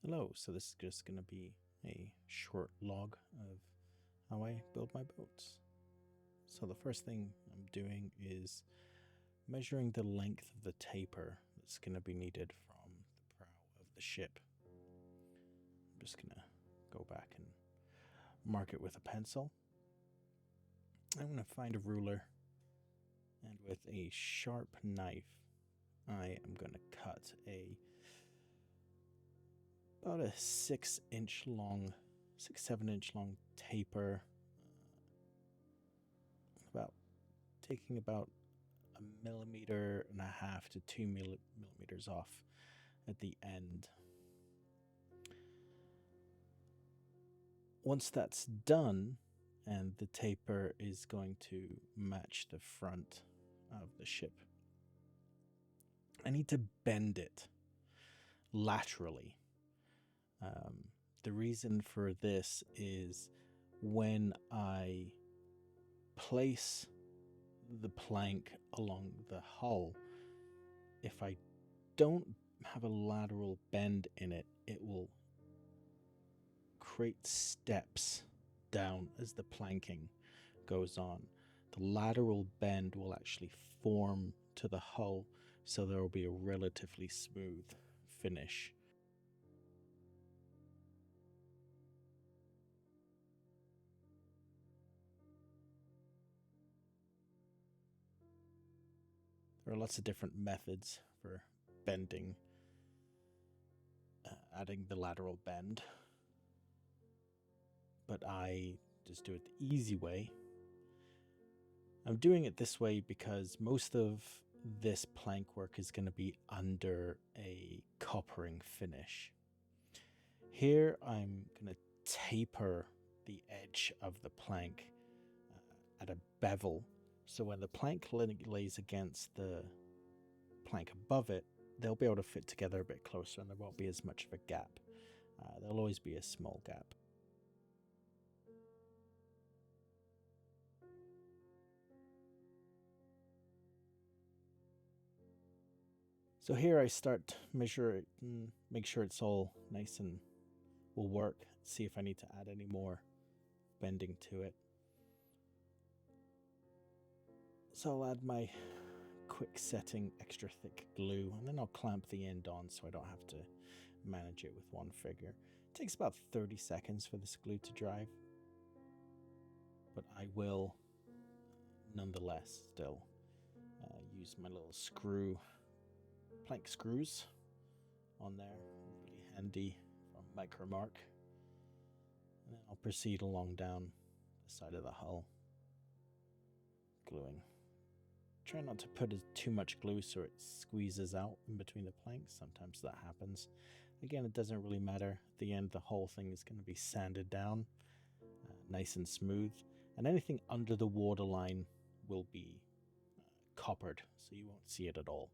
Hello, so this is just going to be a short log of how I build my boats. So the first thing I'm doing is measuring the length of the taper that's going to be needed from the prow of the ship. I'm just going to go back and mark it with a pencil. I'm going to find a ruler, and with a sharp knife I am going to cut about a 6 inch long, 7 inch long taper, taking about 1.5 millimeters to 2 millimeters off at the end. Once that's done, and the taper is going to match the front of the ship, I need to bend it laterally. The reason for this is when I place the plank along the hull, if I don't have a lateral bend in it, it will create steps down as the planking goes on. The lateral bend will actually form to the hull, so there will be a relatively smooth finish. There are lots of different methods for bending, adding the lateral bend, but I just do it the easy way. I'm doing it this way because most of this plank work is going to be under a coppering finish. Here I'm going to taper the edge of the plank at a bevel, so when the plank lays against the plank above it, they'll be able to fit together a bit closer and there won't be as much of a gap. There'll always be a small gap. So here I start measure it and make sure it's all nice and will work. See if I need to add any more bending to it. So I'll add my quick setting extra thick glue, and then I'll clamp the end on so I don't have to manage it with one finger. It takes about 30 seconds for this glue to dry, but I will nonetheless still use my little plank screws on there, really handy from Micromark, and then I'll proceed along down the side of the hull, gluing. Try not to put too much glue so it squeezes out in between the planks. Sometimes that happens. Again, it doesn't really matter. At the end, the whole thing is going to be sanded down, nice and smooth, and anything under the waterline will be coppered, so you won't see it at all.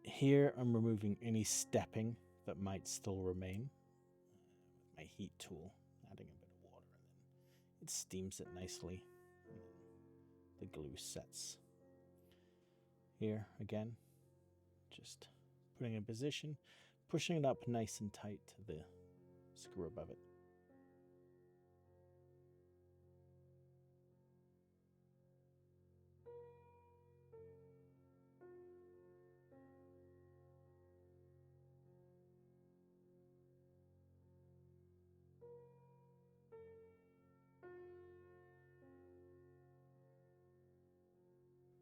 Here I'm removing any stepping that might still remain with my heat tool, adding a bit of water, and then it steams it nicely. The glue sets. Here again, just putting in position, pushing it up nice and tight to the screw above it.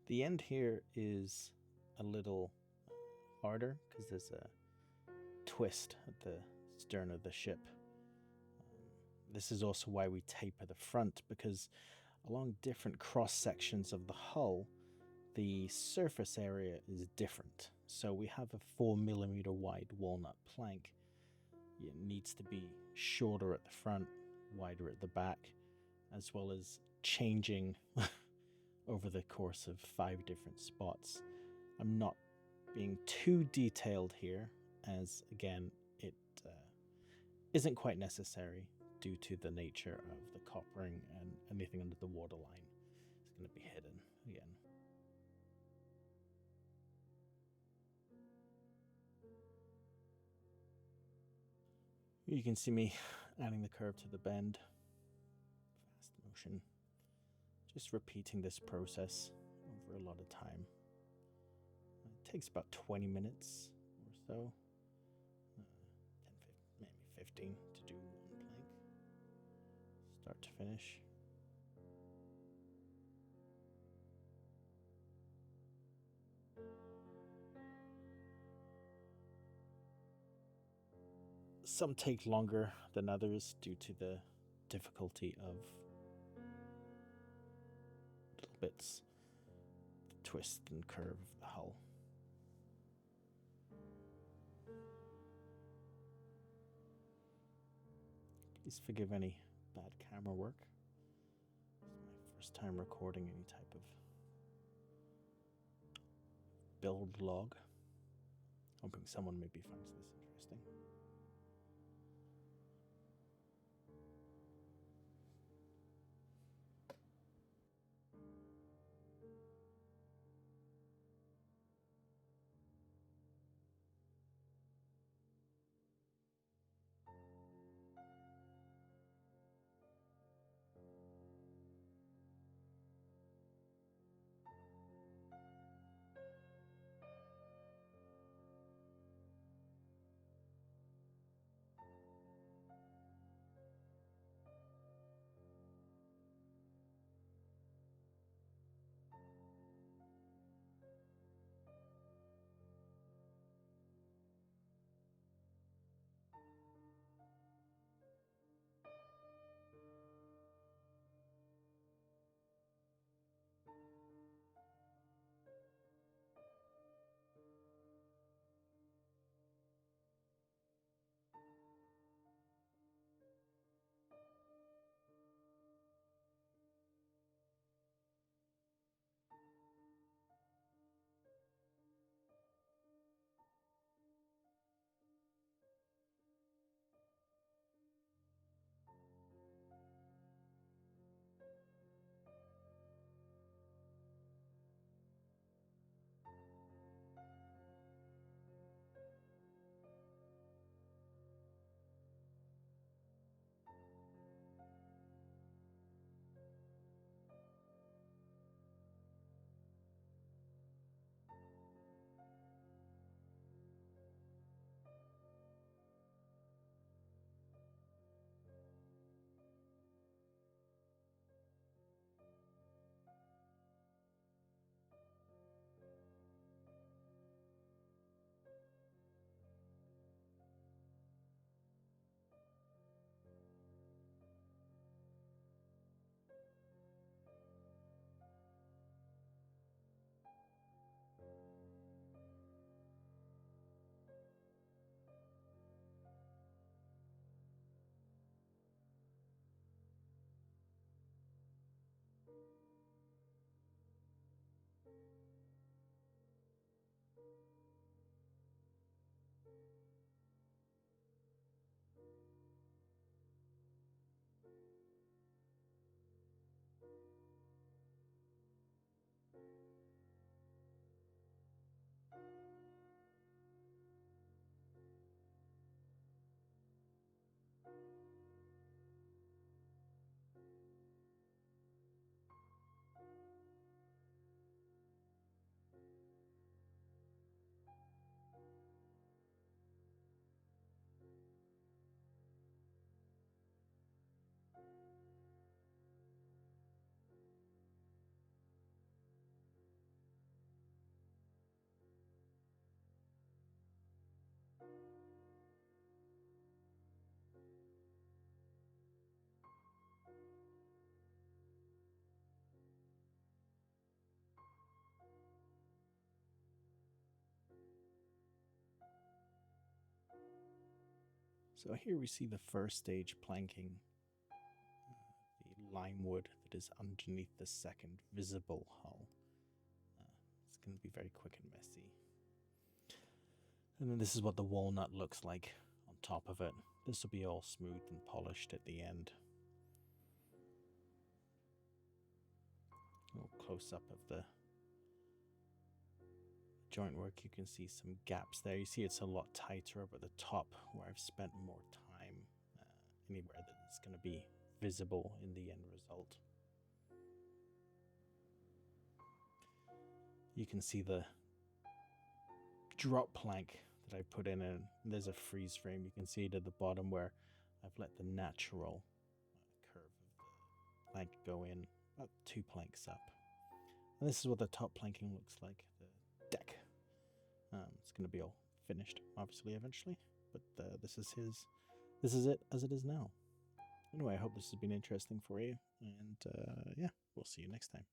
The end here is a little harder because there's a twist at the stern of the ship. This is also why we taper the front, because along different cross sections of the hull, the surface area is different. So we have a 4 millimeter wide walnut plank. It needs to be shorter at the front, wider at the back, as well as changing over the course of 5 different spots. I'm not being too detailed here, as again, it isn't quite necessary due to the nature of the coppering, and anything under the waterline is going to be hidden again. You can see me adding the curve to the bend. Fast motion. Just repeating this process over a lot of time. It takes about 20 minutes or so. 10, maybe 15 to do one plank. Start to finish. Some take longer than others due to the difficulty of little bits, the twist and curve of the hull. Please forgive any bad camera work. This is my first time recording any type of build log. Hoping someone maybe finds this interesting. So here we see the first stage planking, the lime wood that is underneath the second visible hull. It's going to be very quick and messy. And then this is what the walnut looks like on top of it. This will be all smooth and polished at the end. A little close up of the joint work. You can see some gaps there. You see it's a lot tighter up at the top where I've spent more time anywhere that it's going to be visible in the end result. You can see the drop plank that I put in, and there's a freeze frame. You can see it at the bottom where I've let the natural curve of the plank go in about 2 planks up. And this is what the top planking looks like, the deck. It's going to be all finished, obviously, eventually, but this is it as it is now. Anyway, I hope this has been interesting for you, and yeah, we'll see you next time.